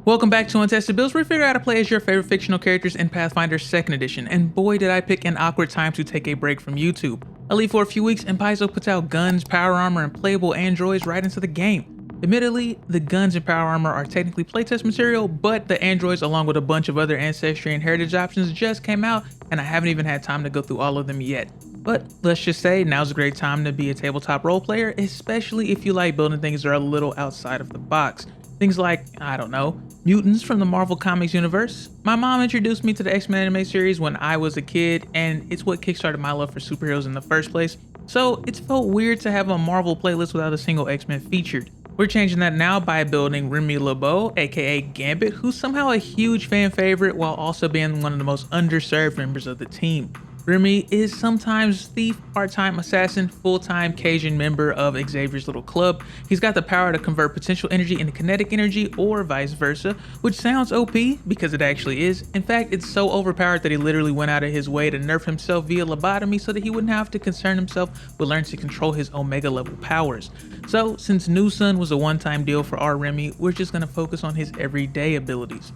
Welcome back to Untested Builds, where we figure out how to play as your favorite fictional characters in Pathfinder 2nd Edition, and boy did I pick an awkward time to take a break from YouTube. I leave for a few weeks and Paizo puts out guns, power armor, and playable androids right into the game. Admittedly, the guns and power armor are technically playtest material, but the androids along with a bunch of other Ancestry and Heritage options just came out, and I haven't even had time to go through all of them yet. But let's just say now's a great time to be a tabletop role player, especially if you like building things that are a little outside of the box. Things like, I don't know, mutants from the Marvel Comics universe. My mom introduced me to the X-Men anime series when I was a kid, and it's what kickstarted my love for superheroes in the first place. So it's felt weird to have a Marvel playlist without a single X-Men featured. We're changing that now by building Remy aka Gambit, who's somehow a huge fan favorite while also being one of the most underserved members of the team. Remy is sometimes thief, part-time assassin, full-time Cajun member of Xavier's little club. He's got the power to convert potential energy into kinetic energy or vice versa, which sounds OP because it actually is. In fact, it's so overpowered that he literally went out of his way to nerf himself via lobotomy so that he wouldn't have to concern himself with learning to control his Omega level powers. So since New Sun was a one-time deal for our Remy, we're just going to focus on his everyday abilities.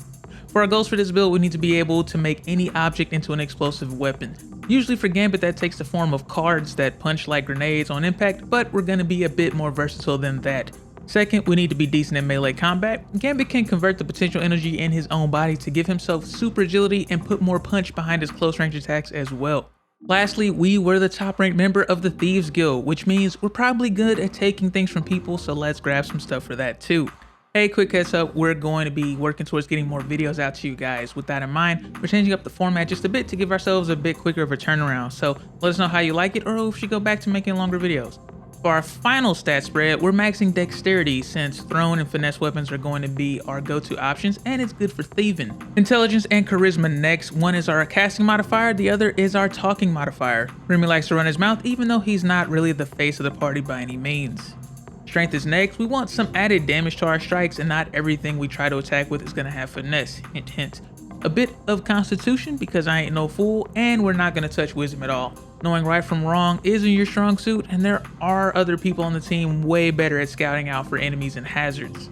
For our goals for this build, we need to be able to make any object into an explosive weapon. Usually for Gambit that takes the form of cards that punch like grenades on impact, but we're going to be a bit more versatile than that. Second, we need to be decent in melee combat. Gambit can convert the potential energy in his own body to give himself super agility and put more punch behind his close range attacks as well. Lastly, we were the top ranked member of the Thieves Guild, which means we're probably good at taking things from people, so let's grab some stuff for that too. Hey, quick heads up, we're going to be working towards getting more videos out to you guys. With that in mind, we're changing up the format just a bit to give ourselves a bit quicker of a turnaround. So let us know how you like it or if we should go back to making longer videos. For our final stat spread, we're maxing dexterity since thrown and finesse weapons are going to be our go-to options and it's good for thieving. Intelligence and charisma next. One is our casting modifier, the other is our talking modifier. Remy likes to run his mouth even though he's not really the face of the party by any means. Strength is next. We want some added damage to our strikes and not everything we try to attack with is going to have finesse, hint hint. A bit of constitution because I ain't no fool, and we're not going to touch wisdom at all. Knowing right from wrong isn't your strong suit, and there are other people on the team way better at scouting out for enemies and hazards.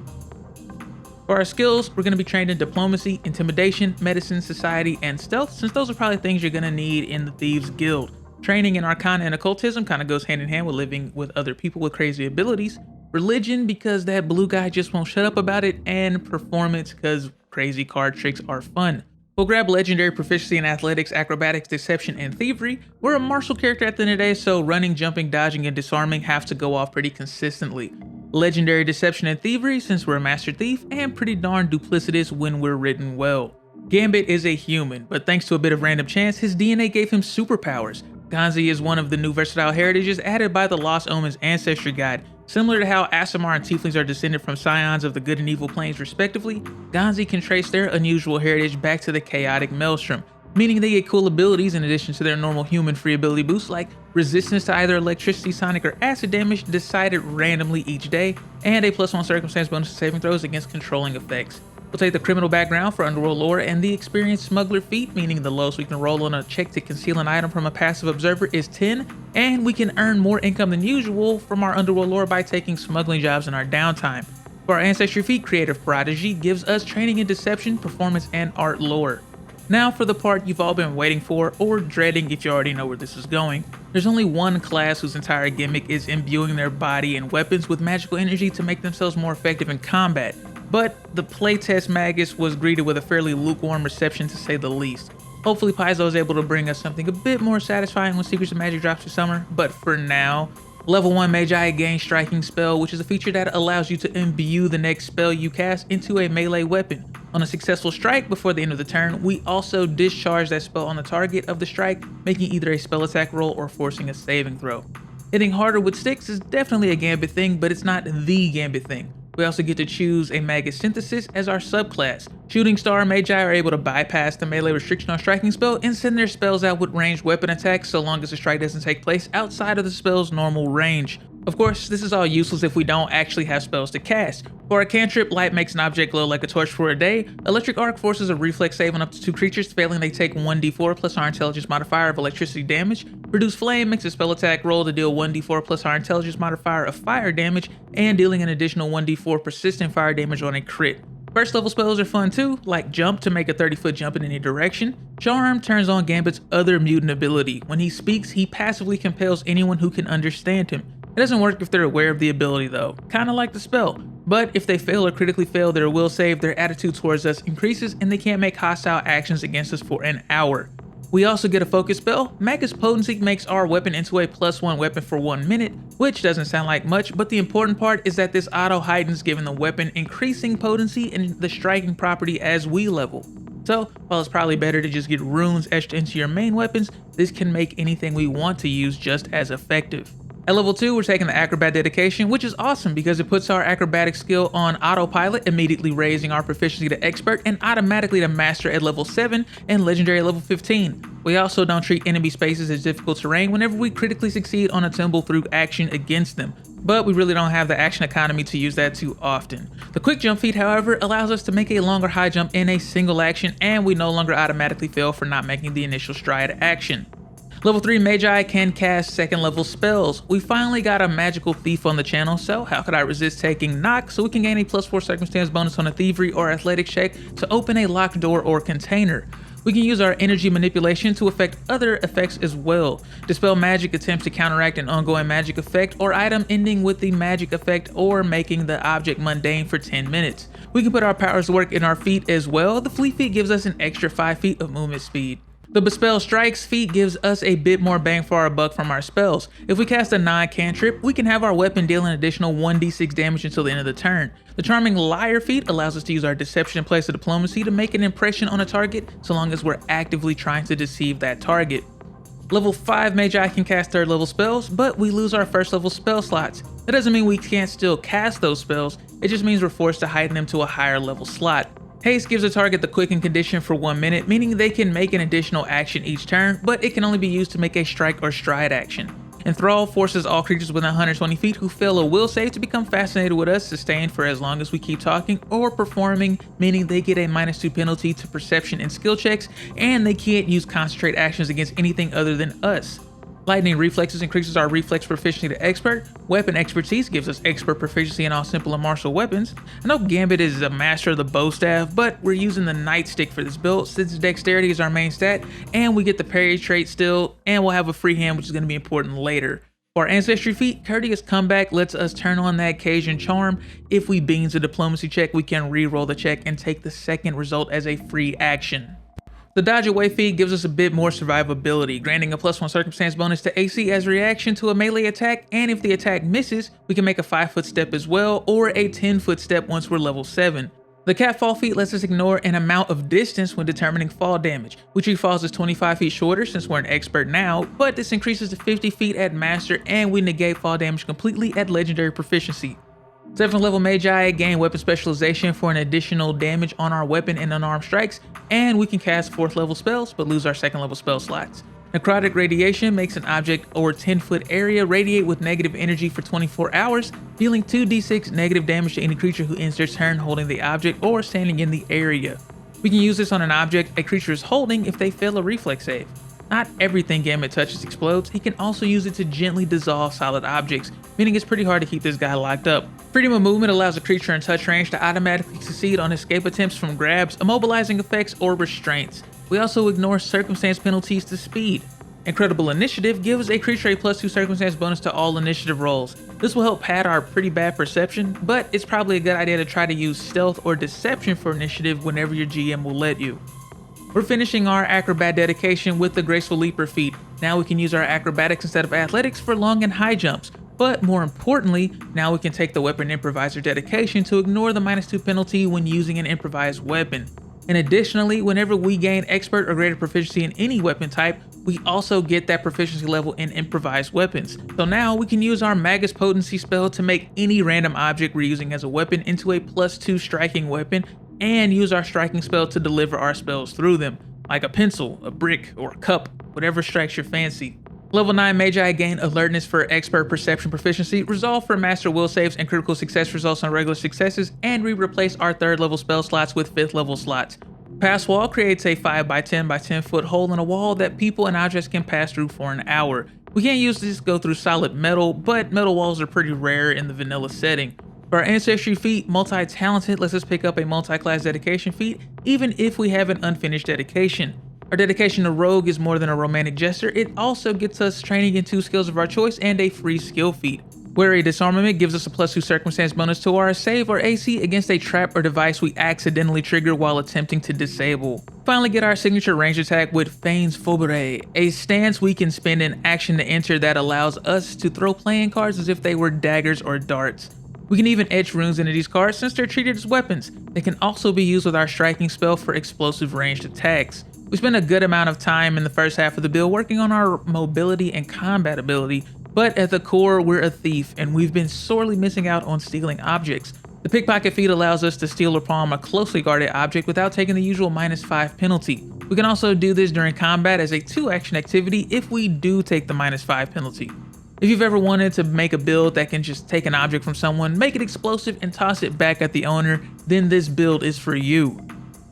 For our skills, we're going to be trained in diplomacy, intimidation, medicine, society, and stealth, since those are probably things you're going to need in the Thieves Guild. Training in Arcana and Occultism kind of goes hand in hand with living with other people with crazy abilities. Religion, because that blue guy just won't shut up about it. And performance, because crazy card tricks are fun. We'll grab legendary proficiency in athletics, acrobatics, deception, and thievery. We're a martial character at the end of the day, so running, jumping, dodging, and disarming have to go off pretty consistently. Legendary deception and thievery, since we're a master thief, and pretty darn duplicitous when we're written well. Gambit is a human, but thanks to a bit of random chance, his DNA gave him superpowers. Ganzi is one of the new versatile heritages added by the Lost Omens Ancestry Guide. Similar to how Aasimar and Tieflings are descended from scions of the good and evil planes respectively, Ganzi can trace their unusual heritage back to the chaotic maelstrom, meaning they get cool abilities in addition to their normal human free ability boosts like resistance to either electricity, sonic, or acid damage decided randomly each day, and a +1 circumstance bonus to saving throws against controlling effects. We'll take the criminal background for Underworld lore and the experienced smuggler feat, meaning the lowest we can roll on a check to conceal an item from a passive observer is 10, and we can earn more income than usual from our Underworld lore by taking smuggling jobs in our downtime. For our Ancestry feat, Creative Prodigy gives us training in deception, performance, and art lore. Now for the part you've all been waiting for, or dreading if you already know where this is going. There's only one class whose entire gimmick is imbuing their body and weapons with magical energy to make themselves more effective in combat. But the playtest Magus was greeted with a fairly lukewarm reception to say the least. Hopefully Paizo is able to bring us something a bit more satisfying when Secrets of Magic drops this summer, but for now, Level 1 Magi gains Striking Spell, which is a feature that allows you to imbue the next spell you cast into a melee weapon. On a successful strike before the end of the turn, we also discharge that spell on the target of the strike, making either a spell attack roll or forcing a saving throw. Hitting harder with sticks is definitely a Gambit thing, but it's not the Gambit thing. We also get to choose a Magus Synthesis as our subclass. Shooting Star Magi are able to bypass the melee restriction on Striking Spell and send their spells out with ranged weapon attacks so long as the strike doesn't take place outside of the spell's normal range. Of course, this is all useless if we don't actually have spells to cast. For a cantrip, Light makes an object glow like a torch for a day. Electric Arc forces a reflex save on up to 2 creatures, failing they take 1d4 plus our intelligence modifier of electricity damage. Produce Flame makes a spell attack roll to deal 1d4 plus our intelligence modifier of fire damage, and dealing an additional 1d4 persistent fire damage on a crit. First level spells are fun too, like Jump to make a 30-foot jump in any direction. Charm turns on Gambit's other mutant ability. When he speaks, he passively compels anyone who can understand him. It doesn't work if they're aware of the ability though, kinda like the spell. But if they fail or critically fail their will save, their attitude towards us increases and they can't make hostile actions against us for an hour. We also get a focus spell. Magus Potency makes our weapon into a +1 weapon for 1 minute, which doesn't sound like much, but the important part is that this auto heightens giving the weapon increasing potency and the striking property as we level. So, while it's probably better to just get runes etched into your main weapons, this can make anything we want to use just as effective. At level 2, we're taking the Acrobat Dedication, which is awesome because it puts our acrobatic skill on autopilot, immediately raising our proficiency to Expert and automatically to Master at level 7 and Legendary at level 15. We also don't treat enemy spaces as difficult terrain whenever we critically succeed on a tumble through action against them, but we really don't have the action economy to use that too often. The Quick Jump feat, however, allows us to make a longer high jump in a single action, and we no longer automatically fail for not making the initial stride action. Level 3 Magi can cast second level spells. We finally got a magical thief on the channel, so how could I resist taking Knock so we can gain a +4 circumstance bonus on a thievery or athletics check to open a locked door or container. We can use our energy manipulation to affect other effects as well. Dispel magic attempts to counteract an ongoing magic effect or item ending with the magic effect or making the object mundane for 10 minutes. We can put our powers to work in our feet as well. The Fleet feat gives us an extra 5 feet of movement speed. The Bespell Strikes feat gives us a bit more bang for our buck from our spells. If we cast a non-cantrip, we can have our weapon deal an additional 1d6 damage until the end of the turn. The Charming Liar feat allows us to use our Deception in place of Diplomacy to make an impression on a target, so long as we're actively trying to deceive that target. Level 5 Magi can cast 3rd level spells, but we lose our 1st level spell slots. That doesn't mean we can't still cast those spells, it just means we're forced to heighten them to a higher level slot. Haste gives a target the quicken condition for 1 minute, meaning they can make an additional action each turn, but it can only be used to make a strike or stride action. Enthrall forces all creatures within 120 feet who fail a will save to become fascinated with us, sustained for as long as we keep talking or performing, meaning they get a -2 penalty to perception and skill checks, and they can't use concentrate actions against anything other than us. Lightning Reflexes increases our reflex proficiency to Expert. Weapon Expertise gives us expert proficiency in all simple and martial weapons. I know Gambit is a master of the bow staff, but we're using the Nightstick for this build since Dexterity is our main stat, and we get the parry trait still, and we'll have a free hand, which is going to be important later. For our Ancestry feat, Courteous Comeback lets us turn on that Cajun Charm. If we beans a Diplomacy check, we can re-roll the check and take the second result as a free action. The Dodge Away feat gives us a bit more survivability, granting a +1 circumstance bonus to AC as reaction to a melee attack, and if the attack misses, we can make a 5-foot step as well, or a 10-foot step once we're level 7. The Catfall feat lets us ignore an amount of distance when determining fall damage. We treat falls as 25 feet shorter since we're an expert now, but this increases to 50 feet at master, and we negate fall damage completely at legendary proficiency. 7th level Magi gain weapon specialization for an additional damage on our weapon and unarmed strikes, and we can cast 4th level spells but lose our 2nd level spell slots. Necrotic Radiation makes an object or 10-foot area radiate with negative energy for 24 hours, dealing 2d6 negative damage to any creature who ends their turn holding the object or standing in the area. We can use this on an object a creature is holding if they fail a reflex save. Not everything Gambit touches explodes. He can also use it to gently dissolve solid objects, meaning it's pretty hard to keep this guy locked up. Freedom of movement allows a creature in touch range to automatically succeed on escape attempts from grabs, immobilizing effects, or restraints. We also ignore circumstance penalties to speed. Incredible Initiative gives a creature a +2 circumstance bonus to all initiative rolls. This will help pad our pretty bad perception, but it's probably a good idea to try to use stealth or deception for initiative whenever your GM will let you. We're finishing our Acrobat Dedication with the Graceful Leaper feat. Now we can use our acrobatics instead of athletics for long and high jumps. But more importantly, now we can take the Weapon Improviser Dedication to ignore the -2 penalty when using an improvised weapon. And additionally, whenever we gain expert or greater proficiency in any weapon type, we also get that proficiency level in improvised weapons. So now we can use our Magus Potency spell to make any random object we're using as a weapon into a +2 striking weapon, and use our striking spell to deliver our spells through them, like a pencil, a brick, or a cup, whatever strikes your fancy. Level 9 Magi gain Alertness for Expert Perception Proficiency, Resolve for Master Will Saves and Critical Success results on regular successes, and we replace our 3rd level spell slots with 5th level slots. Pass Wall creates a 5x10 by 10 foot hole in a wall that people and objects can pass through for an hour. We can't use this to go through solid metal, but metal walls are pretty rare in the vanilla setting. For our Ancestry feat, multi-talented lets us pick up a multi-class dedication feat even if we have an unfinished dedication. Our dedication to Rogue is more than a romantic gesture, it also gets us training in 2 skills of our choice and a free skill feat. Wary Disarmament gives us a +2 circumstance bonus to our save or AC against a trap or device we accidentally trigger while attempting to disable. Finally, get our signature ranged attack with Fane's Fobere, a stance we can spend an action to enter that allows us to throw playing cards as if they were daggers or darts. We can even etch runes into these cards since they're treated as weapons. They can also be used with our striking spell for explosive ranged attacks. We spent a good amount of time in the first half of the build working on our mobility and combat ability, but at the core, we're a thief, and we've been sorely missing out on stealing objects. The pickpocket feat allows us to steal or palm a closely guarded object without taking the usual -5 penalty. We can also do this during combat as a 2-action activity if we do take the -5 penalty. If you've ever wanted to make a build that can just take an object from someone, make it explosive, and toss it back at the owner, then this build is for you.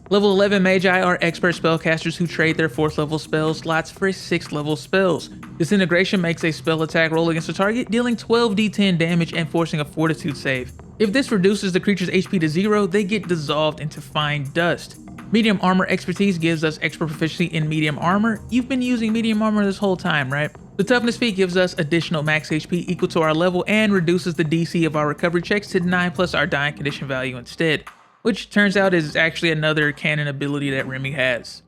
Level 11 Magi are expert spellcasters who trade their 4th level spell slots for 6th level spells. Disintegration makes a spell attack roll against a target, dealing 12d10 damage and forcing a fortitude save. If this reduces the creature's HP to 0, they get dissolved into fine dust. Medium armor expertise gives us expert proficiency in medium armor. You've been using medium armor this whole time, right? The toughness feat gives us additional max HP equal to our level and reduces the DC of our recovery checks to 9 plus our dying condition value instead, which turns out is actually another canon ability that Remy has.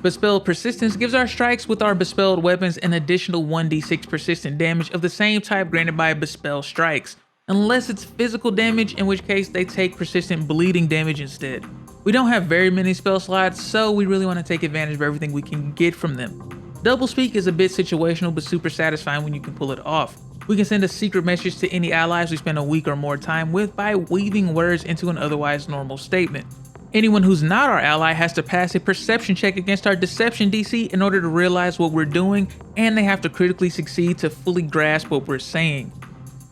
Bespelled Persistence gives our strikes with our bespelled weapons an additional 1d6 persistent damage of the same type granted by Bespelled Strikes, unless it's physical damage, in which case they take persistent bleeding damage instead. We don't have very many spell slots, so we really want to take advantage of everything we can get from them. Double Speak is a bit situational but super satisfying when you can pull it off. We can send a secret message to any allies we spend a week or more time with by weaving words into an otherwise normal statement. Anyone who's not our ally has to pass a perception check against our deception DC in order to realize what we're doing, and they have to critically succeed to fully grasp what we're saying.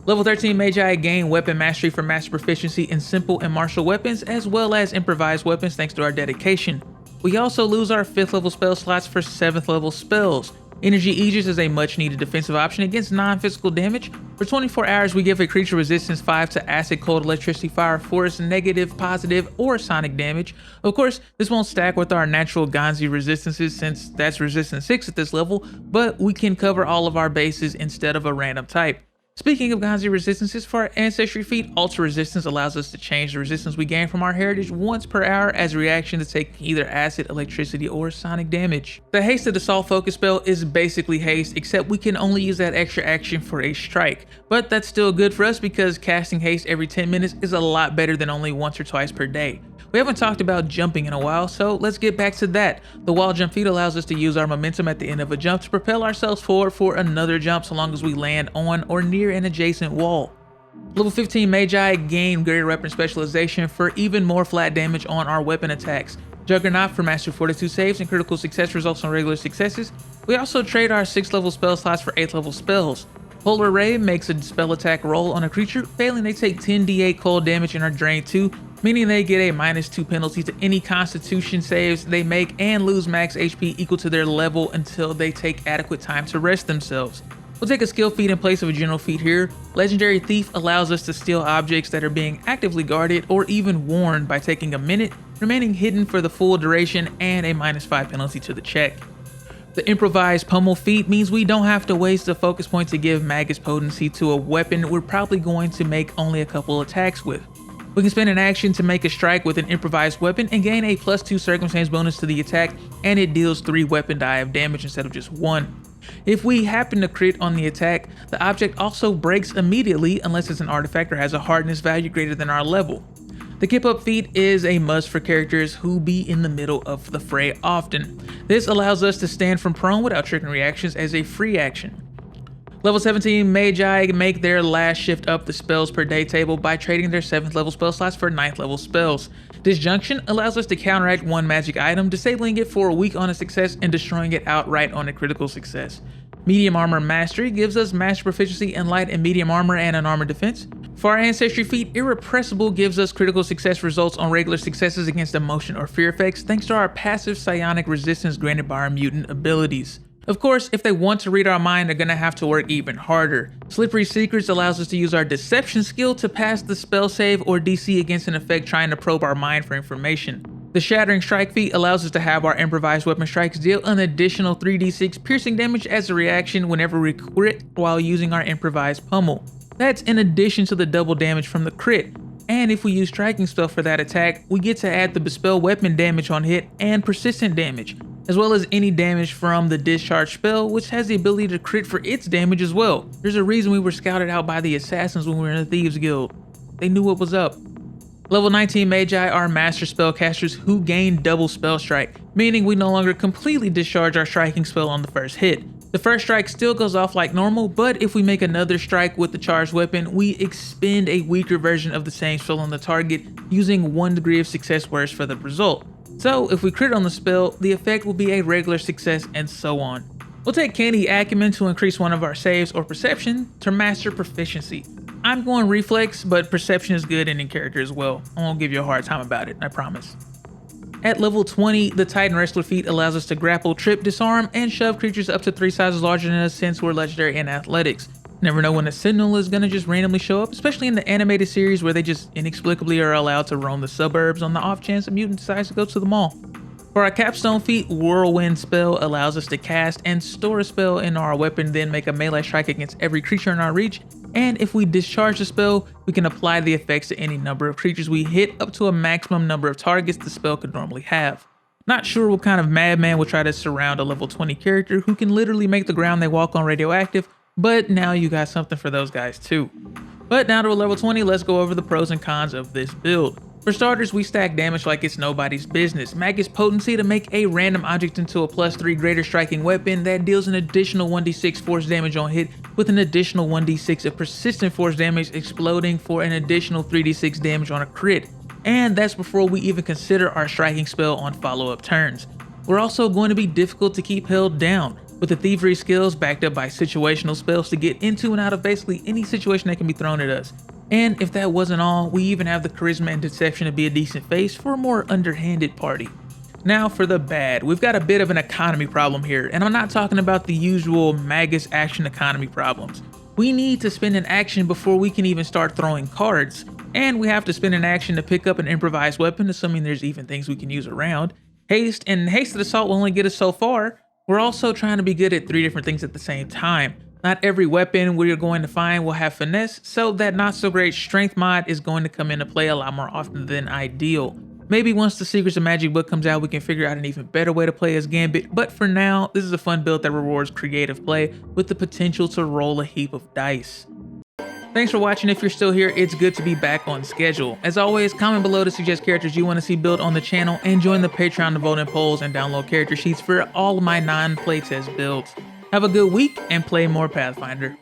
Level 13 Magi gain weapon mastery for master proficiency in simple and martial weapons as well as improvised weapons thanks to our dedication. We also lose our 5th level spell slots for 7th level spells. Energy Aegis is a much needed defensive option against non-physical damage. For 24 hours we give a creature resistance 5 to acid, cold, electricity, fire, force, negative, positive, or sonic damage. Of course, this won't stack with our natural Ganzi resistances since that's resistance 6 at this level, but we can cover all of our bases instead of a random type. Speaking of Ganzi resistances, for our Ancestry feat, Ultra Resistance allows us to change the resistance we gain from our heritage once per hour as a reaction to take either acid, electricity, or sonic damage. The Hasted Assault focus spell is basically haste, except we can only use that extra action for a strike. But that's still good for us because casting haste every 10 minutes is a lot better than only once or twice per day. We haven't talked about jumping in a while, so let's get back to that. The wall jump feat allows us to use our momentum at the end of a jump to propel ourselves forward for another jump so long as we land on or near an adjacent wall. Level 15 Magi gain greater weapon specialization for even more flat damage on our weapon attacks. Juggernaut for master fortitude saves and critical success results on regular successes. We also trade our 6th level spell slots for 8th level spells. Polar Ray makes a spell attack roll on a creature, failing they take 10d8 cold damage and are drained 2, meaning they get a -2 penalty to any constitution saves they make and lose max HP equal to their level until they take adequate time to rest themselves. We'll take a skill feat in place of a general feat here. Legendary Thief allows us to steal objects that are being actively guarded or even warned by taking a minute, remaining hidden for the full duration, and a -5 penalty to the check. The Improvised Pummel feat means we don't have to waste a focus point to give Magus potency to a weapon we're probably going to make only a couple attacks with. We can spend an action to make a strike with an improvised weapon and gain a +2 circumstance bonus to the attack, and it deals 3 weapon die of damage instead of just 1. If we happen to crit on the attack, the object also breaks immediately unless it's an artifact or has a hardness value greater than our level. The Kip Up feat is a must for characters who be in the middle of the fray often. This allows us to stand from prone without triggering reactions as a free action. Level 17 Magi make their last shift up the spells per day table by trading their 7th level spell slots for 9th level spells. Disjunction allows us to counteract one magic item, disabling it for a week on a success and destroying it outright on a critical success. Medium Armor Mastery gives us master proficiency in light and medium armor and an armor defense. For our Ancestry feat, Irrepressible gives us critical success results on regular successes against emotion or fear effects thanks to our passive psionic resistance granted by our mutant abilities. Of course, if they want to read our mind, they're gonna have to work even harder. Slippery Secrets allows us to use our deception skill to pass the spell save or DC against an effect trying to probe our mind for information. The Shattering Strike feat allows us to have our improvised weapon strikes deal an additional 3d6 piercing damage as a reaction whenever we crit while using our improvised pummel. That's in addition to the double damage from the crit. And if we use Striking Spell for that attack, we get to add the Bespell weapon damage on hit and persistent damage, as well as any damage from the Discharge spell, which has the ability to crit for its damage as well. There's a reason we were scouted out by the assassins when we were in the Thieves Guild. They knew what was up. Level 19 Magi are master spellcasters who gain double spell strike, meaning we no longer completely discharge our striking spell on the first hit. The first strike still goes off like normal, but if we make another strike with the charged weapon, we expend a weaker version of the same spell on the target, using 1 degree of success worse for the result. So if we crit on the spell, the effect will be a regular success and so on. We'll take Candy Acumen to increase one of our saves or perception to master proficiency. I'm going reflex, but perception is good and in character as well. I won't give you a hard time about it, I promise. At level 20, the Titan Wrestler feat allows us to grapple, trip, disarm, and shove creatures up to 3 sizes larger than us since we're legendary in athletics. Never know when a Sentinel is gonna just randomly show up, especially in the animated series where they just inexplicably are allowed to roam the suburbs on the off chance a mutant decides to go to the mall. For our capstone feat, Whirlwind spell allows us to cast and store a spell in our weapon, then make a melee strike against every creature in our reach, and if we discharge the spell, we can apply the effects to any number of creatures we hit up to a maximum number of targets the spell could normally have. Not sure what kind of madman would try to surround a level 20 character who can literally make the ground they walk on radioactive, but now you got something for those guys too. But now to a level 20, let's go over the pros and cons of this build. For starters, we stack damage like it's nobody's business. Magus Potency to make a random object into a +3 greater striking weapon that deals an additional 1d6 force damage on hit with an additional 1d6 of persistent force damage exploding for an additional 3d6 damage on a crit. And that's before we even consider our striking spell on follow-up turns. We're also going to be difficult to keep held down, with the thievery skills backed up by situational spells to get into and out of basically any situation that can be thrown at us. And if that wasn't all, we even have the charisma and deception to be a decent face for a more underhanded party. Now for the bad, we've got a bit of an economy problem here, and I'm not talking about the usual Magus action economy problems. We need to spend an action before we can even start throwing cards, and we have to spend an action to pick up an improvised weapon, assuming there's even things we can use around. Haste and Hasted Assault will only get us so far. We're also trying to be good at 3 different things at the same time. Not every weapon we're going to find will have finesse, so that not so great strength mod is going to come into play a lot more often than ideal. Maybe once the Secrets of Magic book comes out, we can figure out an even better way to play as Gambit, but for now, this is a fun build that rewards creative play with the potential to roll a heap of dice. Thanks for watching. If you're still here, it's good to be back on schedule. As always, comment below to suggest characters you want to see built on the channel, and join the Patreon to vote in polls and download character sheets for all of my non-playtest builds. Have a good week and play more Pathfinder.